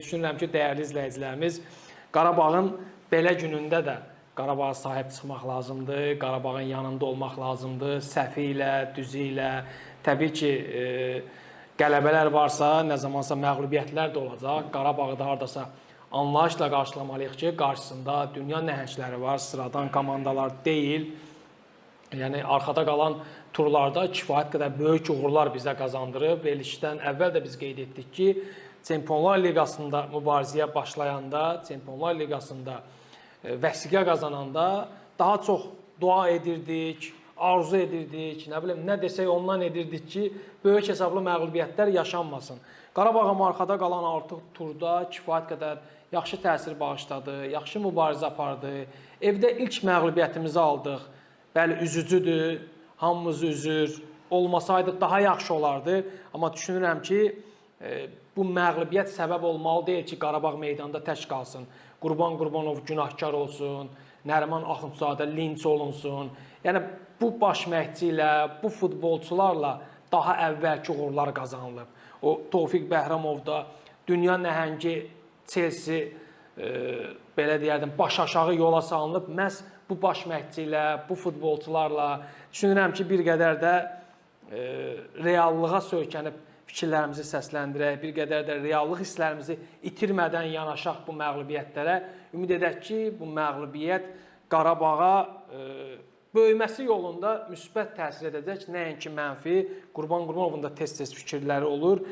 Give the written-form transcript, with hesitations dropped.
Düşünürəm ki, dəyərli izləyicilərimiz, Qarabağın belə günündə də Qarabağa sahib çıxmaq lazımdır, Qarabağın yanında olmaq lazımdır, səhvi ilə, düzü ilə. Təbii ki, qələbələr varsa, nə zamansa məğlubiyyətlər də olacaq. Qarabağı da haradasa anlayışla qarşılamalıyıq ki, qarşısında dünya nəhəngləri var, sıradan komandalar deyil. Yəni, arxada qalan turlarda kifayət qədər böyük uğurlar bizə qazandırıb. Verilişdən əvvəl də biz qeyd etdik ki, Çempionlar Liqasında mübarizəyə başlayanda, Çempionlar Liqasında vəsiqə qazananda daha çox dua edirdik, arzu edirdik, nə bilim, nə desək ondan edirdik ki, böyük hesablı məğlubiyyətlər yaşanmasın. Qarabağa arxada qalan artıq turda kifayət qədər yaxşı təsir bağışladı, yaxşı mübarizə apardı. Evdə ilk məğlubiyyətimizi aldıq. Bəli, üzücüdür, hamımız üzür, olmasaydı daha yaxşı olardı. Amma düşünürəm ki, bu məğlubiyyət səbəb olmalı deyil ki, Qarabağ meydanda tək qalsın. Qurban Qurbanov günahkar olsun, Nəriman Axundzadə linç olunsun. Yəni, bu baş məşqçi ilə, bu futbolçularla daha əvvəlki uğurlar qazanılıb. O, Tofiq Bəhramov da dünya nəhəngi Chelsea, belə deyərdim, baş aşağı yola salınıb. Məhz bu baş məşqçi ilə, bu futbolçularla düşünürəm ki, bir qədər də reallığa söykənib fikirlərimizi səsləndirək, bir qədər də reallıq hisslərimizi itirmədən yanaşaq bu məğlubiyyətlərə. Ümid edək ki, bu məğlubiyyət Qarabağa böyüməsi yolunda müsbət təsir edəcək, nəinki mənfi. Qurban Qurbanovun da tez-tez fikirləri olur.